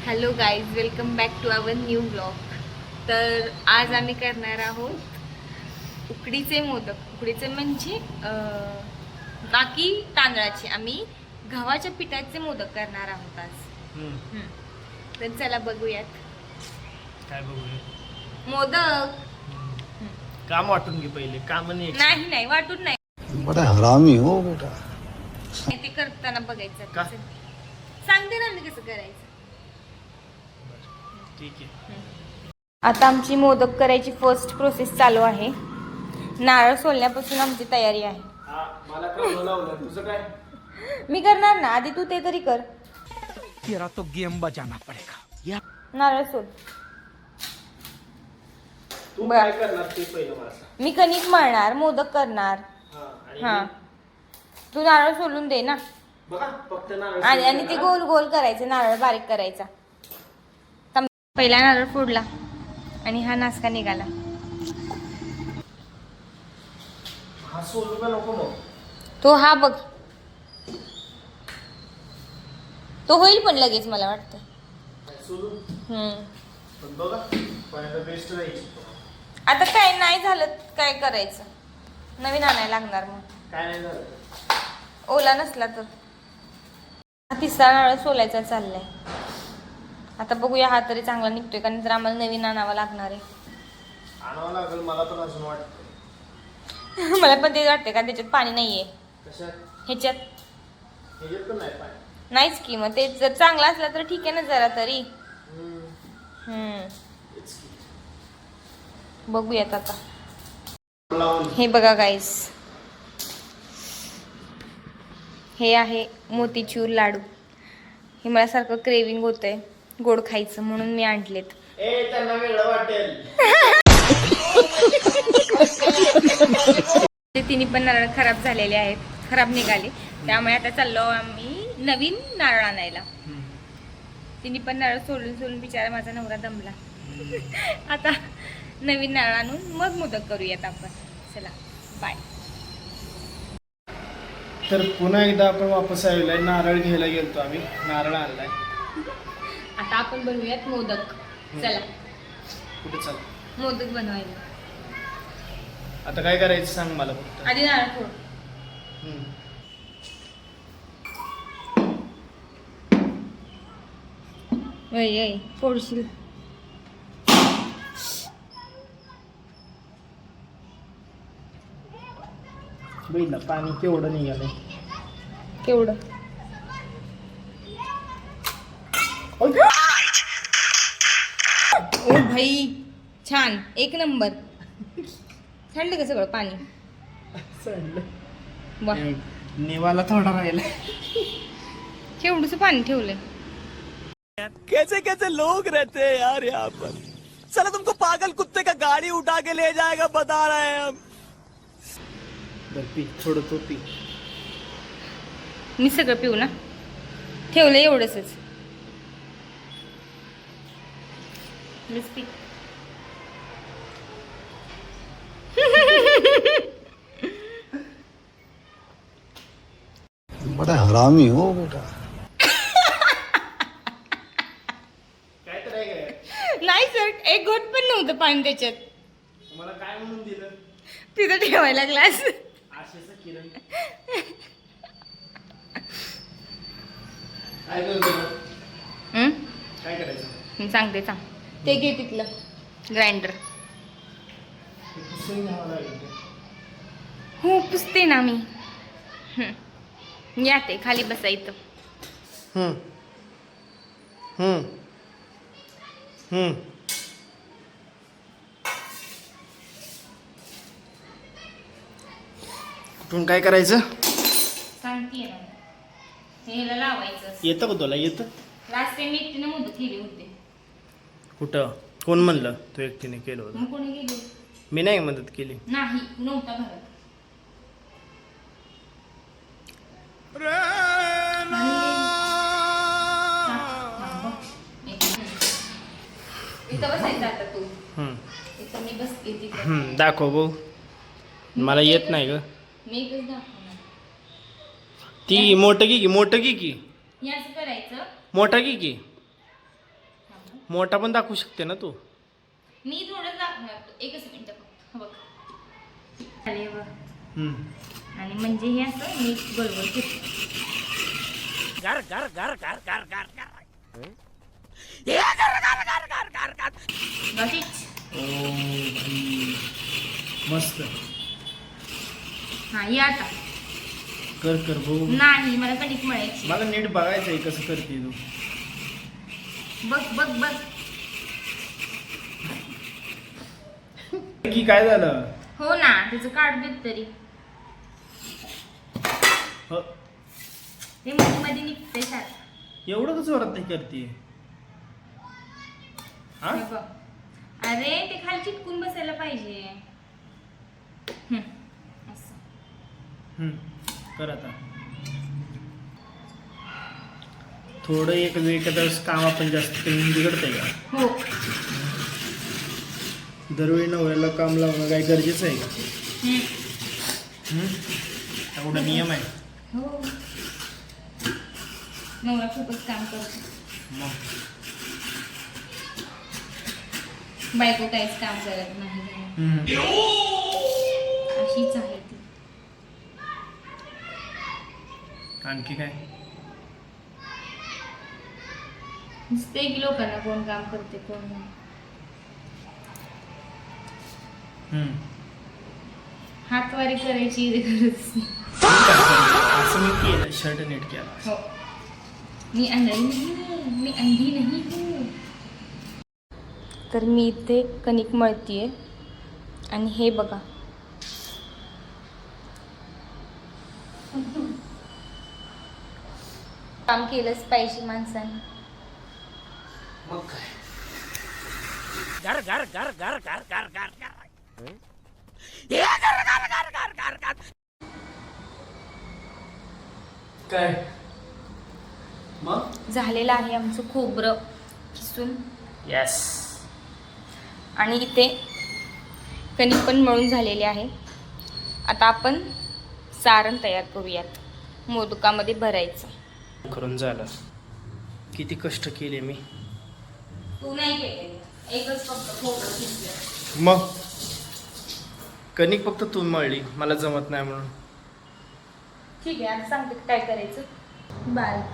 Hello guys, welcome back to our new blog. तर आज आम्ही करणार आहोत उकडीचे मोदक. उकडीचे म्हणजे बाकी तांदळाचे, आम्ही गव्हाच्या पिठाचे मोदक करणार आहोत आज. तर चला बघूयात. काय बघूया मोदक काम वाटून घे पहिले. काम नाही वाटून नाही, बड़ा हरामी हो बेटा. ते करताना बघायचं. का? सांगते ना मी कसं करायचं. ठीक आहे. आता आमची मोदक करायची फर्स्ट प्रोसेस चालू आहे. नारळ सोलण्यापासून आमची तयारी आहे. मला काम लावलं तुझं काय? मी करणार ना, आधी तू ते तरी कर. तेरा तो गेम बजाना पड़ेगा. नारळ सोल. तू बर. काय करणार ते पहिलं मला सांग. मी कणिक मळणार, मोदक करणार. हा, तू नारळ सोलून दे ना. बघा फक्त नारळ आणि ते गोल गोल करायचे, नारळ बारीक करायचा. पहिला नारळ फोडला आणि हा नासका निघाला. हा सोलू का नको मग? तो हा बघ, तो होईल पण लगेच मला वाटतं. सोलू पण बघा पहिला बेस्ट राहायची. आता काय नाही झालं काय करायचं, नवीन आणायला लागणार. मग काय नाही झालं ओला नसला तर. तिसरा नारळ सोलायचा चाललाय. आता बघूया हा तरी चांगला निघतोय का, नंतर आम्हाला नवीन आणावा लागणार आहे. आणावं लागेल मला पण अजून वाटतं. मला पण ते वाटते का त्याच्यात पाणी नाहीये. कशात? ह्याच्यात हे पण नाही पाणी. नाहीच की. मग ते जर चांगला असला तर ठीक आहे ना, जरा तरी. तेच की. बघूयात आता. लावून हे बघा गाईस, हे आहे मोतीचूर लाडू. हे मला सारखं क्रेविंग होतंय गोड खायचं, म्हणून मी आणलेत. त्यांना वेगळं वाटेल. ते तिन्ही पण नारळ खराब झालेले आहेत, खराब निघाले. त्यामुळे आता चाललो आम्ही नवीन नारळ आणायला. तिन्ही पण नारळ सोडून सोडून बिचारा माझा नवरा दमला. आता नवीन नारळ आणून मग मोदक करूयात आपण. चला बाय. तर पुन्हा एकदा आपण वापस आलेलो. नारळ घ्यायला गेलतो आम्ही, नारळ आणलाय. आता आपण बनवूयात मोदक. चला कुठे चाल मोदक बनवायला. आता काय करायचं सांग मला फक्त. आधी नारळ फोड. फोडशील. बघितलं पाणी केवढं निघालंय. केवढं? ओ भाई, छान, एक नंबर. सांडलं का सगळं पाणी? वा, निवाला थोडा राहिला. केवढंच पाणी ठेवलंय. कैसे कैसे लोग रहते हैं यार यहाँ पर. चलो तुमको पागल कुत्ते का गाड़ी उठा के ले जाएगा, बता रहे हैं हम. पी थोडं तो पी. मी सगळं पिऊ ना, ठेवलं एवढंच. मीच पी. बड़ा हरामी हो बेटा. काय तर आहे काय? नाही सर, एक घोट पण नव्हतं पाणी त्याच्यात. तुम्हाला काय म्हणून दिलं? तिथं ठेवायला ग्लास. आशेचं किरण. काय करतो? काय करायचं? सांगते, सांग. ते घे तिथलं ग्राइंडर. पुसून घ्यावं लागेल ते. हो, पुसते ना मी. या ते खाली बसायचं. कुठून काय करायचं? सांगते ना, ह्याला लावायचं. येतं का तुला? येतं. लास्ट टाइम एकटीने मोदक केले होते. कुठं? कोण म्हणलं तू एकटीने केलं होतं? मग कोणी गेले? मी नाही मदत केली. नाही, नव्हता घरात. इथं बसायचं आता तू. इथं मी बसते तिथं. दाखव भाऊ. मला येत नाही ग. मी एकच दाखवणार. ती मोठं की मोठं की याच करायचं. मोठा की मोठा पण दाखवू शकते ना तू. मी थोडं दाखवणार एकच मिनिट फक्त. बघ आले बघ. आणि म्हणजे हे असं मी गोलगोल फिरते. घर घर घर घर घर घर घर बाकीच मस्त. हा या आता. कर कर बघू. नाही मला कणिक मळायची. मला नीट बघायचंय कसं करते तू. बघ बघ बघ. की काय झालं. हो ना त्याचं काढ देत तरी. हो. ते मध्ये मध्ये निघते सारखं. एवढं कसं जोरात नाही करते. हा हे बघ. अरे ते खाली चिटकून बसायला पाहिजे. असं. कर आता. थोडं एखाद्या वेळेस काम आपण जास्त करून बिघडतंय का. हो दरवेळी नवऱ्याला काम लावणं काय गरजेचं आहे का. एवढा नियम आहे. हो नवरा खूपच काम करतो. मग बायको काहीच काम करत नाही. अशीच आहे ती. आणखी काय. दिसते की लोकांना कोण काम करते कोण नाही. हातवारी करायची गरज नाही. असं मी केलं शर्ट नीट केला. हो मी अंधी नाही. मी अंधी नाही हूँ. तर मी इथे कणिक मळतीये आणि हे बघा. काम केलंच पाहिजे माणसाने. मग काय. घर घर घर घर घर घर घर घर काय मग. झालेलं आहे आमचं खोबरं किसून. येस. आणि इथे कणिक पण मळून झालेली आहे. आता आपण सारण तयार करूयात. मोदकामध्ये भरायचं. करून झालं. किती कष्ट केले मी. तू नाही केले. एकच फक्त खोबरं किसलं. मग कणिक फक्त तू मळली मला जमत नाही म्हणून. ठीक आहे आता सांगते काय करायचं. बारीक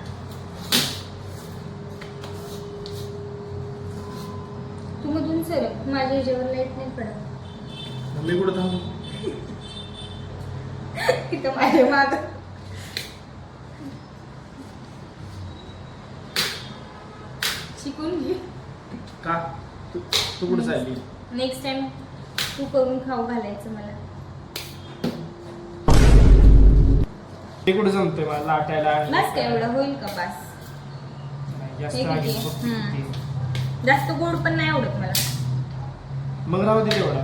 तू मधून सरक. माझ्या ह्याच्यावर लाईट नाही पडत. मी कुठं थांबू. तिथं माझ्या माग शिकून घे. का तू कुठं चालली. नेक्स्ट टाइम तू करून खाऊ घालायचं मला. ते कुठं जमतंय मला लाटायला. बस का एवढं होईल का बस. जास्त हे आगी किती? फक्त किती. जास्त गोड पण नाही आवडत मला. मग राहू दे तेवढा.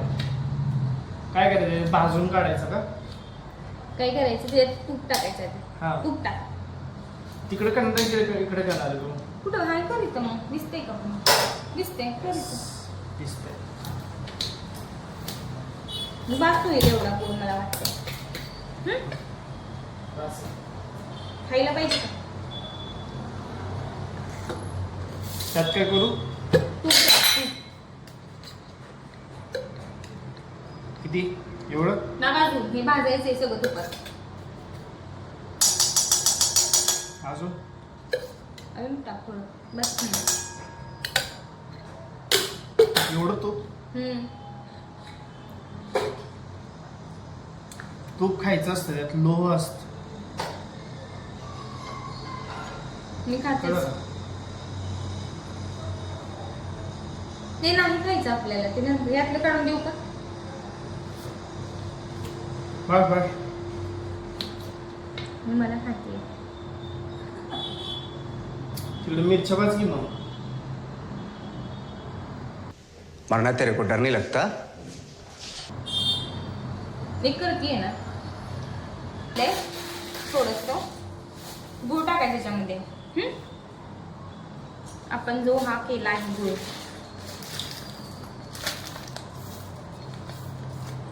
काय करायचं भाजून काढायचं का. काय करायचं त्याच्यात तूप टाकायचं हा. आधी. तूप टाक. तिकडे करणार इकडे करणार तू. कुठं हाय करीत मग दिसतंय का पण. दिसतंय करीत. दिसतंय. बास होईल एवढा गोड मला वाटतं. बस. खायला पाहिजे का. त्यात काय करू. तूप टाक, तूप. किती एवढं. ना भाजून हे भाजायचंय सगळं तुपात. अजून अजून टाक थोडं. बस नाही. एवढं तूप खायचं असतं त्यात लोह असत. मी खाते. ते नाही खायचं आपल्याला. ते नंतर यातलं काढून देऊ का. बघ बघ. मी मला खाते. तिकडे मिरच्या भाज की मग. मरना तेरे को डर नहीं लगता. एक करतीये ना. थोडस गुळ टाकायचं त्याच्यामध्ये. आपण जो हा केला आहे गुळ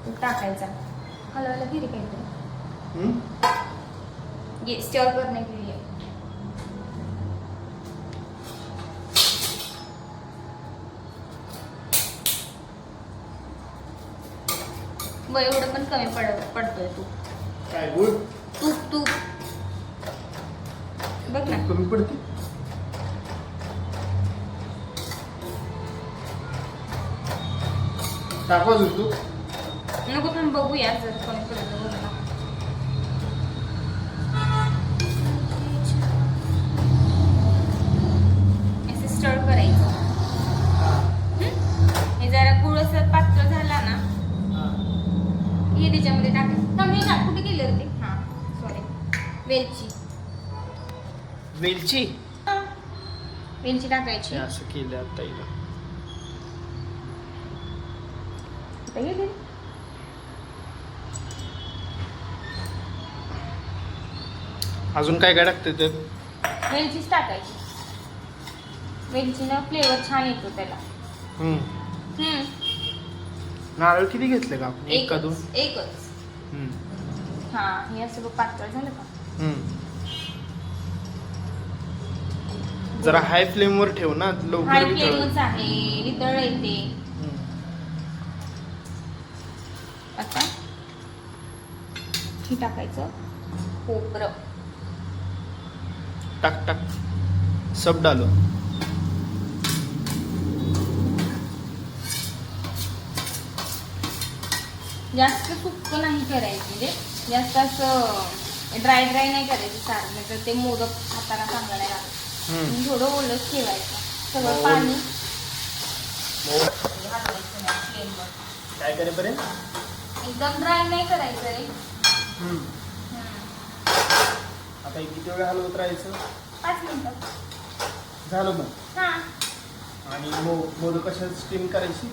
तो टाकायचा. हलवायला गिरी काहीतरी. ये स्टर करने के लिए. तूप एवढं पण कमी पडतोय तूप काय गुळ तूप तूप बघ ना. कमी पडते. टाकू अजून तू. नको पण बघूया जर कमी पडलं बघ ना. असं स्टर करायचं. हे जरा गुळ असं पातळ झाला ना हे त्याच्यामध्ये टाकायचं. कमी ना कुठे गेले होते. हा सॉरी वेलची वेलची वेलची टाकायची. असं केलं आता हिला. अजून काय काय टाकते त्यात? वेलचीच टाकायची. वेलचीनं फ्लेवर छान येतो त्याला. नारळ किती घेतले का आपण? एक का दोन? एकच. हा हे असं बघ पातळ झालं का? जरा हाय फ्लेम वर ठेव ना, लवकर हाय वितळेल. फ्लेमच आहे, वितळ येते. आता हे टाकायचं खोबरं. टाक टाक सब डालो. जास्त सुक्क नाही करायचं, म्हणजे जास्त असं ड्राय नाही करायचं सारं, नाही तर ते मोदक हाताला चांगला नाही लागत. थोडं ओलच ठेवायचं सगळं पाणी घालायचं नाही फ्लेमवर. काय करेपर्यंत? एकदम ड्राय नाही करायचं रे. आता हे किती वेळ हलवत राहायचं? 5 मिनिटं झालं मग. हा. आणि मोदक कशात स्टीम करायची?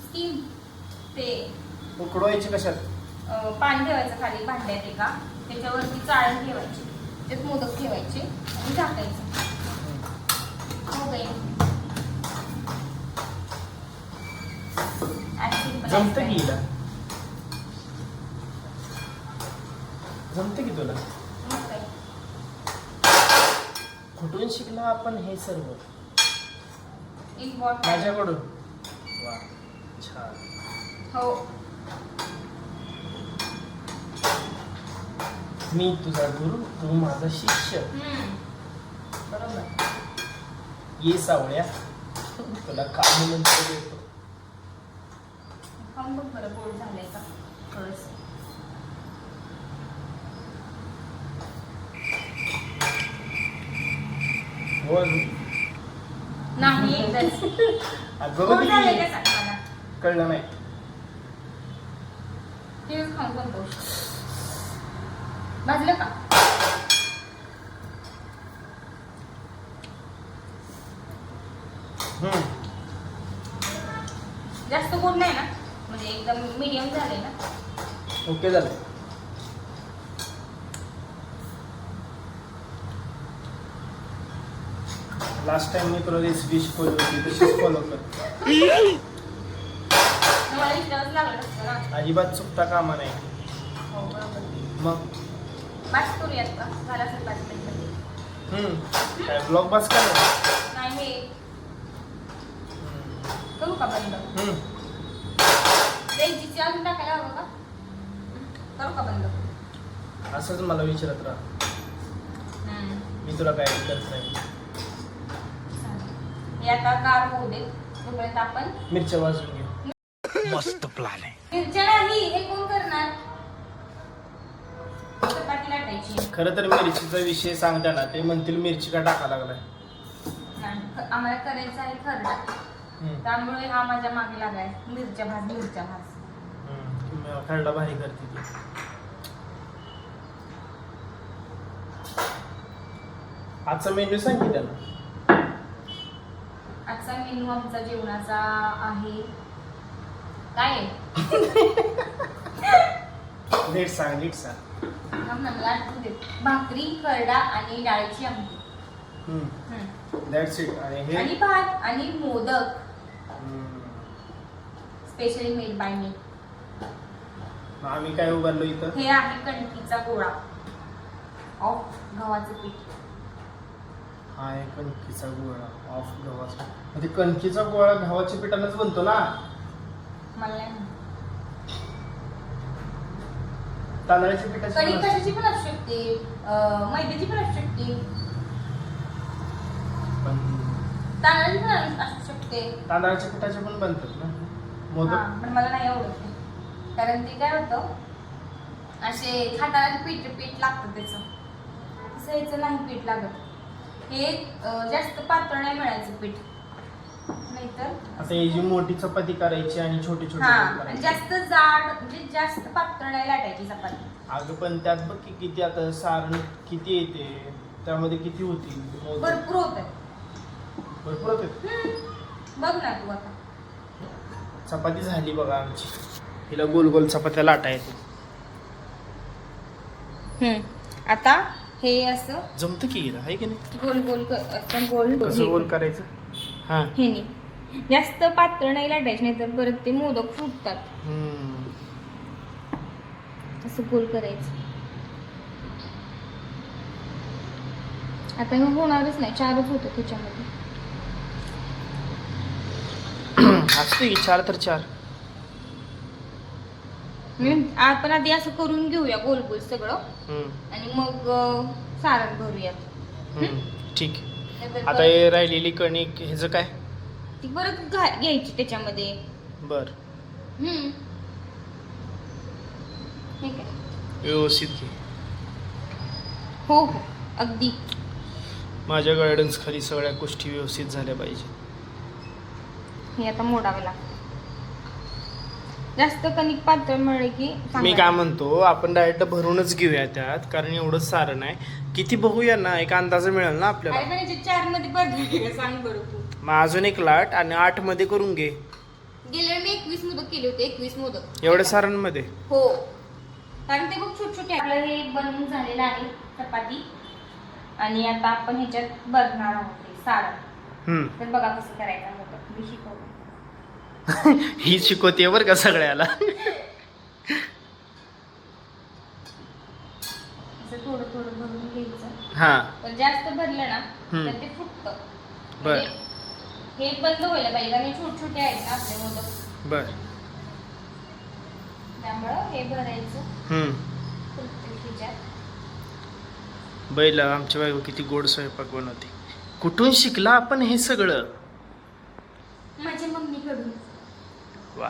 स्टीम ते उकडवायची कशात? पाणी ठेवायचं खाली भांड्यात एका, त्याच्यावरती चाळण ठेवायची, त्यात मोदक ठेवायचे आणि झाकायचं. हो गई. जमतं की हिला? जमतं की तुला? कुठून शिकला आपण हे सर्व? माझ्याकडून. वा छान. हो. मी तुझा गुरु, तू माझा शिष्य. बरोबर. ये सावळ्या, तुला काही नंतर देतो. खाऊन बघ बरं गोड झालंय का थोडंसं. हो नाही एकदाच. गोड झालंय का सांग मला. कळलं नाही. तेच खाऊन पण बघ. भाजलं का? जास्त गोड नाही ना, म्हणजे एकदम मीडियम झाले ना. ओके झालं. लास्ट टाइम मी तुला रेसिपी शिकवली होती तशीच फॉलो कर. मला विचारावंच लागलं असतं ना. अजिबात चुकता कामा नाही. हो बरोबर. मग बास करूयात का? झाला असेल 5 मिनिटं. काय ब्लॉग बस का? नाही हे करू का बंद? वेलचीची अजून टाकायला हवं का? करू का बंद? असंच मला विचारत राहा, मी तुला काय करत नाही. हे आता कार होऊ दे, तोपर्यंत आपण मिरच्या वाजून घे. मस्त प्लान है. मिरच्या नाही, हे कोण करणार? चपाती लाटायची. खरं तर मिरचीचा विषय सांगता ना, ते म्हणतील मिरची का टाका लागलाय. नाही, आम्हाला करायचं आहे खरडा, त्यामुळे हा माझ्या मागे लागाय. मिरच्या भाज, मिरच्या भाज. खरडा भारी करते ती. आजचा मेन्यू सांग की त्यांना. आजचा मेनू आमचा जेवणाचा आहे काय आहे? नीट सांग, नीट सांग. थांब ना, मला आठवू दे. भाकरी, खरडा आणि डाळीची आमटी. That's it. आणि हे आणि भात आणि मोदक, स्पेशली मेड बाय मी. आम्ही काय उभारलो इथं? हे आहे कणकीचा गोळा ऑफ गव्हाचं पीठ. हा आहे कणकीचा गोळा ऑफ गव्हाचा. म्हणजे कणकीचा गोळा गव्हाच्या पिठानंच बनतो ना? मला नाही माहित. तांदळाच्या पिठाची कढी पण असते. कशाची पण असू शकते, मैद्याची पण असू शकते, पण तांदळाची पण असू शकते. तांदळाच्या पिठाचे पण बनतात ना हा, मोदक. पण मला नाही आवडत ते. कारण ते काय होतं, असे खाताना पीठ पीठ लागतं त्याचं. तसं याचं नाही पीठ लागत. हे जास्त पातळ नाही मिळायचं पीठ, नाहीतर आता ही जी मोठी चपाती करायची आणि छोटी छोटी हा, गोल आणि करायची. जास्त जाड म्हणजे जास्त पातळ नाही लाटायची चपाती. अगं पण त्यात बघ की किती आता सारण किती येते, त्यामध्ये किती होतील मोदक? भरपूर होत भरपूर होते. बघ ना तू आता. चपाती झाली बघा आमची. हिला गोल गोल चपात्या लाटा येते. आता हे असं जमतं की हिला, आहे की नाही? गोल गोल असं गोल कसं गोल करायचं? हा. हे नाही, जास्त पातळ नाही लाटायचं, नाही तर परत ते मोदक फुटतात. असं गोल करायचं. आता हे होणारच नाही, 4च होतं त्याच्यामध्ये. असते की 4 तर 4. आपण आधी असं करून घेऊया गोल गोल सगळं, आणि मग सारण भरूयात. ठीक. नाहीतर आता हे राहिलेली कणिक ह्याचं काय? ती परत घ्यायची त्याच्यामध्ये. बर, ठीक आहे. व्यवस्थित घे. हो हो, अगदी. माझ्या गायडन्स खाली सगळ्या गोष्टी व्यवस्थित झाल्या पाहिजे. हे आता मोडावे लागतं. जास्त कणिक पातळ मिळले की मी काय म्हणतो, आपण डायरेक्ट भरूनच घेऊया त्यात, कारण एवढं सारण आहे. किती बघूया ना, एक अंदाज मिळेल ना आपल्याला. 4 मध्ये भरले सांग बरं तू. मग अजून एक लाट आणि 8 मध्ये करून घे. गेल्या वेळी मी 21 मोदक केले होते. 21 मोदक एवढ्या सारण मध्ये. हो, कारण ते खूप छोटे छोटे. आपलं हे बनवून झालेलं आहे चपाती, आणि आता आपण ह्याच्यात भरणार आहोत ते सारण. तर बघा कसं करायचं मोदक, मी शिकवते. ही शिकवते बरं का सगळ्याला. असं थोडं थोडं भरून घ्यायचं. हा, पण जास्त भरलं ना तर ते फुटतं. बर हे बंद व्हायला पाहिजे, कारण हे छोटे छोटे आहेत ना आपले मोदक, बर. त्यामुळं हे भरायचं प्रत्येक ह्याच्यात. बैल आमच्या बायको किती गोड स्वयंपाक बनवते. कुठून शिकला आपण हे सगळं? माझ्या मम्मीकडून. वा.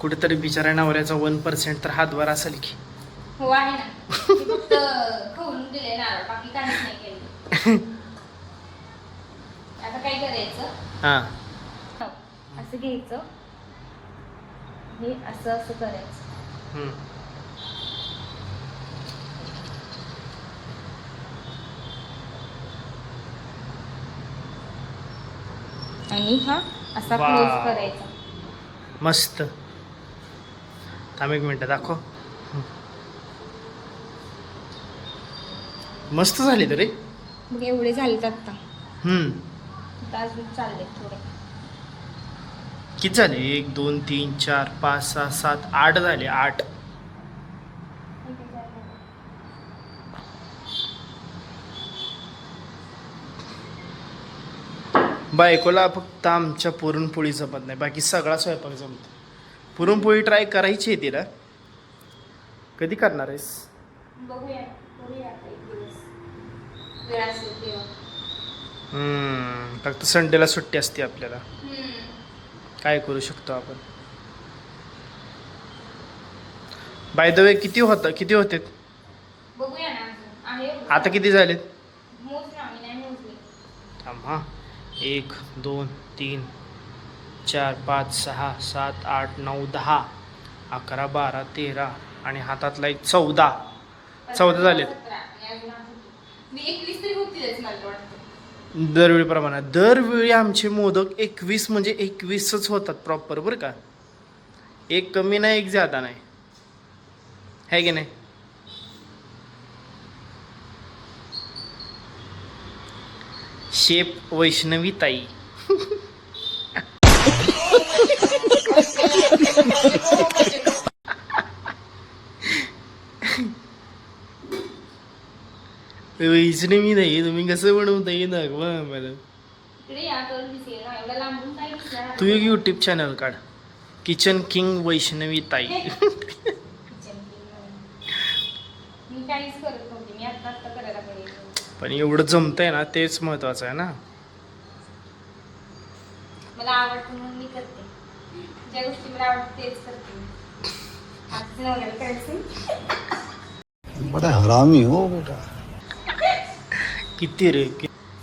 कुठेतरी बिचाऱ्या नवऱ्याचा 1% तर हातभार असेल की. हो आहे ना, मी फक्त खवळून दिले नारळ, बाकी काहीच नाही केलं. आता काय करायचं, हा, असं घ्यायचं, हे असं असं करायचं. आणि हा असा वाव. क्लोज करायचा. मस्त. थांब एक मिनिट दाखव. मस्त झाली तरी. मग एवढे झालेत आता. आता अजून चालले थोडे. किती झाले? 1 2 3 4 5 6 7 8 झाले. 8. बायकोला फक्त आमच्या पुरणपोळी जमत नाही, बाकी सगळा स्वयंपाक जमतो. पुरणपोळी ट्राय करायची आहे तिला. कधी करणार आहेस? बघूया, करूया आता एक दिवस, वेळ असेल तेव्हा. फक्त संडेला सुट्टी असते आपल्याला. काय करू शकतो आपण? बाय द वे किती होते? बघूया ना अजून आहे. आता किती झालेत? मोज ना, मी नाही मोजले. थांब हा. 1 2 3 4 5 6 7 8 9 10 11 12 13 आणि हातातला एक 14 झालेत. 17 आणि अजून आहे. मी 21 तरी होतीलच मला वाटतं. दरवेळीप्रमाणे दरवेळी आमचे मोदक 21 म्हणजे 21च होतात प्रॉपर, बरं का. एक कमी नाही, एक ज्यादा नाही, है की नाही? शेप वैष्णवी ताई. वैष्णवी नाही, तुम्ही कसं बनवता दाखवा आम्हाला. इकडे या तर दिसेल ना, एवढा लांबून काय दिसणार? तू एक यूट्यूब चॅनल काढ, किचन किंग वैष्णवी ताई. मी काहीच करत नव्हते, मी आता करायला पाहिजे. पण एवढं जमतंय ना, तेच महत्वाचं आहे ना. मला आवडतं म्हणून मी करते, ज्या गोष्टी मला आवडतं तेच करते. आता वगैरे करायचं बड़ा हरामी हो बेटा. किती रे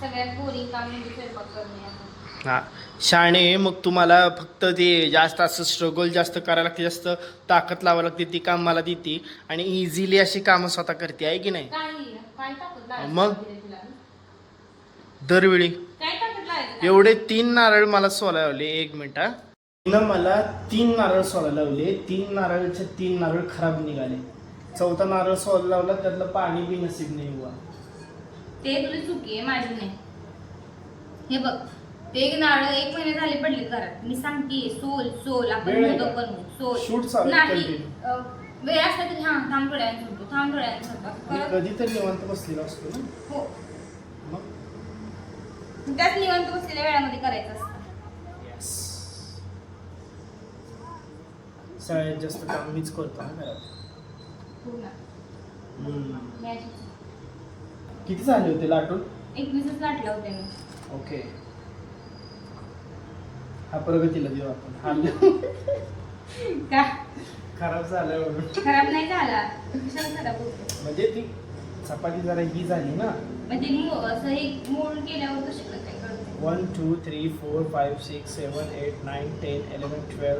सगळ्यात बोरिंग काम म्हणजे स्वयंपाक करणे आता. हा शाणे. मग तुम्हाला फक्त ते जास्त असं स्ट्रगल जास्त करायला लागते, जास्त ताकद लावावी लागते, ती काम मला देते आणि इझिली अशी कामं स्वतः करते, आहे की नाही. काय ताकद लावायची मग? तुला? दरवेळी काय ताकद लावायचं? एवढे 3 नारळ मला सोलायला लावले. 1 मिनिट हा. तिनं मला 3 नारळ सोलायला लावले. 3 नारळाचे 3 नारळ खराब निघाले. 4था नारळ सोलायला लावला, त्यातलं पाणी बी नसीब नाही हुआ. ते तुला चुकी आहे, माझी नाही. हे बघ, ते एक नारळ 1 महिने झाले पडले घरात. मी सांगते सोल आपण वेळ आहे मोदक का? बनवू Shoot सोल चालू आहे नाही. continue. वेळ असला तरी हा थांब थोड्या वेळाने सोडतो, थांब थोड्या वेळाने सोडतो. मी परत कधीतरी निवांत बसलेला असतो ना. हो, मग त्याच निवांत बसलेल्या वेळामध्ये करायचं असतं. येस, सगळ्यात जास्त काम मीच करतो ना घरात. हो ना. मी अशीच. किती झाले होते लाटून? 21च लाटला होते मी. ओके, हा प्रगतीला देऊ आपण. हा का खराब झालाय म्हणून. खराब नाही झाला, कशाला खराब होतो? म्हणजे ती चपाती जरा ही झाली ना. म्हणजे असं हे मोडून केल्यावर कशी काय करते? 1 2 3 4 5 6 7 8 9 10 11 12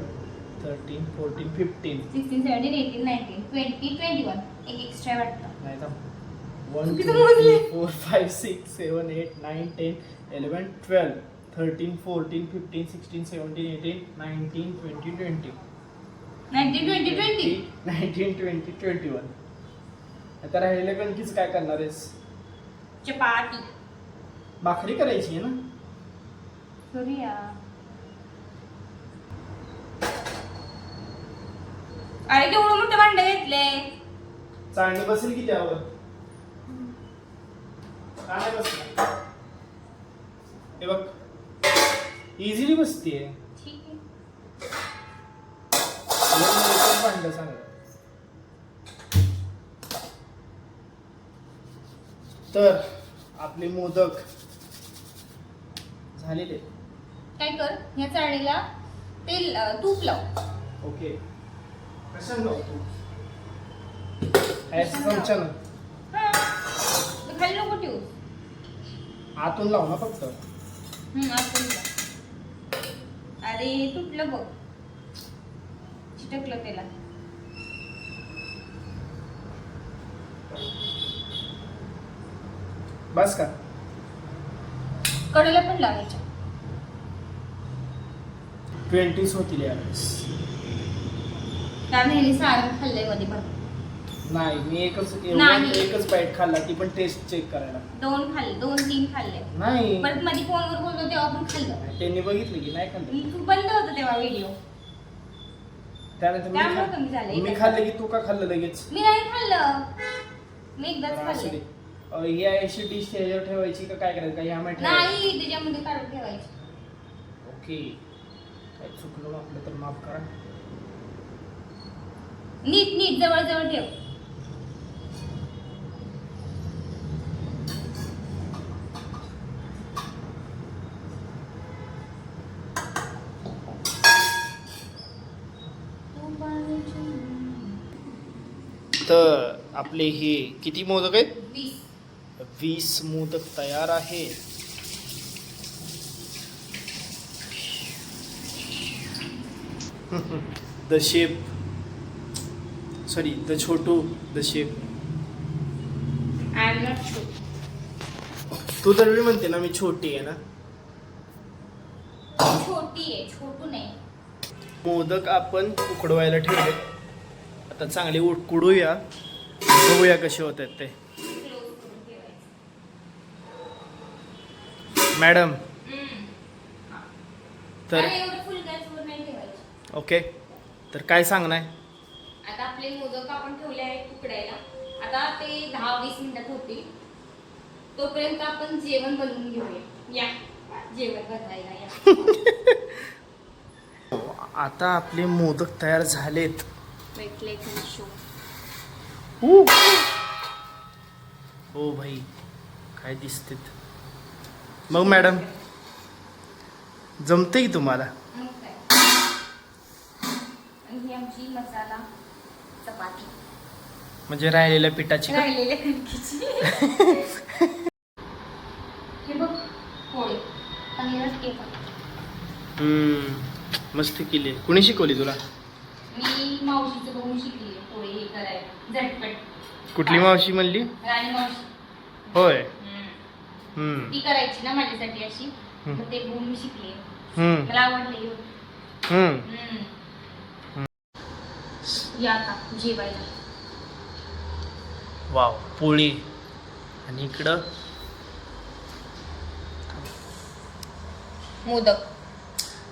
13 14 15. 16, 17, 18, 19, 20, 21. एक एक्स्ट्रा वाटतं. नाही तर 1 2 किती मोजले? 3 4 5 6 7 8 9 10 11 12 13 14 15 16 17 18 19 20 20 19, 20, 20. 19 20 21. आता राहिलेल्या कणकीच काय करणार आहेस? चपाती. भाकरी करायची आहे ना. करूया. अरे केवढं मोठे भांडे घेतले. चाळणी बसेल की त्यावर? का नाही बसणार? हे बघ, इझिली बसते. ठीक आहे. भांड सांग. तर आपले मोदक झालेले. काय कर, ह्या चाळणीला तेल तूप लाव. ओके, कशाने लावतो? चमच्यानं हा, ते खाली नको ठेवू. आतून लाव ना फक्त. आतून लाव. अरे तुटलं बघ, चिटकलं त्याला. बस का? कडेला पण लावायच्या. 20 होतील यावेळेस. कारण ह्याने सारण खाल्लंय मध्ये भर. नाही, मी एकच नाही. एकच बाईट खाल्ला, ती पण टेस्ट चेक करायला. 2 खाल्ले, 2-3 खाल्ले. नाही, परत मध्ये फोनवर बोलतो तेव्हा पण खाल्लं. त्यांनी बघितलं की नाही खाल्लं. तू बंद होतं तेव्हा व्हिडिओ. त्यानंतर त्यामुळे कमी झालंय. मी खाल्लं की तू का खाल्लं लगेच? मी नाही खाल्लं, मी एकदाच असू खाल्लं. दे. ही अशी डिश ह्याच्यावर ठेवायची का काय करायचं? का ह्यामध्ये ठेवायची? नाही, त्याच्यामध्ये काढून ठेवायची. ओके, काय चुकलं आपलं तर माफ करा. नीट जवळ जवळ ठेव. तर आपले हे किती मोदक आहेत? 20. 20 मोदक तयार आहेत. The shape, sorry the Chhotu, the shape. I am not sure. तू दरवेळी म्हणते ना मी छोटी आहे ना. छोटी आहे, छोटू नाही. मोदक आपण उकडवायला ठेवले. आता चांगले उकडूया, बघूया कसे होत आहेत ते. क्लोज करून ठेवायचं. मॅडम तर अरे एवढं फुल गॅसवर नाही ठेवायचं. ओके, तर काय सांगणार? आता आपले मोदक आपण ठेवले आहेत उकडायला. आता ते 10-20 मिनिटात होतील. तोपर्यंत आपण जेवण बनवून घेऊया. या जेवण बनवायला या. आता आपले मोदक तयार झालेत. Wait, let me show. हो भाई, काय दिसतेत. मग मॅडम जमते की तुम्हाला? मग काय. आणि ही आमची मसाला चपाती म्हणजे राहिलेल्या पिठाची का? राहिलेल्या कणकीची. हे बघ पोळी चांगलीच केक. मस्त केली. कुणी शिकवली तुला? मी मावशीचं बघून शिकली पोळी हे करायला झटपट. कुठली मावशी म्हणली? राणी मावशी. होय. ती करायची ना माझ्यासाठी अशी, मग ते बघून मी शिकली. हम्म. मला आवडली. या आता जेवायला. वाव, पोळी. आणि इकडं मोदक.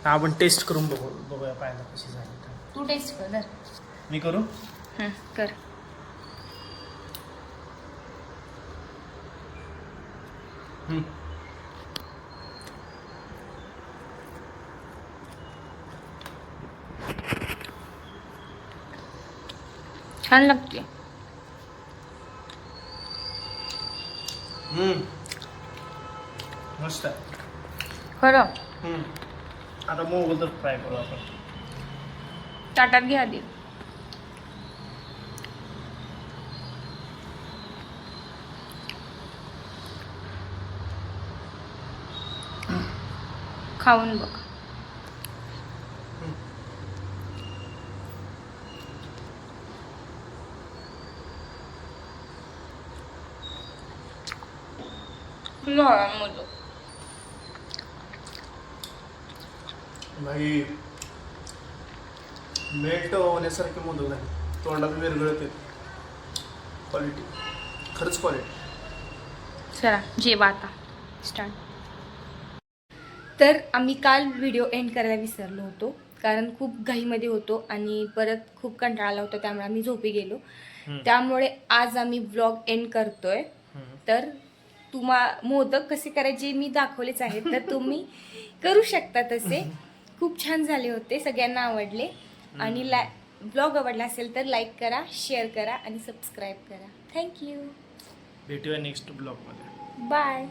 आपण टेस्ट करून बघूया पाहिजे कशी झाली. तू टेस्ट कर जर. मी करू? कर. छान लागते. मस्त आहे. खरं. आता मोगल तर फ्राय करू आपण. ताटात घ्या आधी. खाऊन बघ. लहान मोदक. भाई मेल्ट होण्यासारखे मोदक आहे. तोंडात विरघळते. क्वालिटी, खरंच क्वालिटी. चला जेवा आता. स्टार्ट. तर आम्ही काल व्हिडिओ एंड करायला विसरलो होतो, कारण खूप घाईमध्ये होतो आणि परत खूप कंटाळा आला होता, त्यामुळे आम्ही झोपी गेलो. त्यामुळे आज आम्ही व्लॉग एंड करतोय. तर मोदक कसे करायचे मी दाखवलेच आहेत, तर तुम्ही करू शकता तसे. खूप छान झाले होते, सगळ्यांना आवडले. आणि व्लॉग आवडला असेल तर लाईक करा, शेअर करा आणि सबस्क्राईब करा. थँक्यू. भेटूया नेक्स्ट ब्लॉगमध्ये. बाय.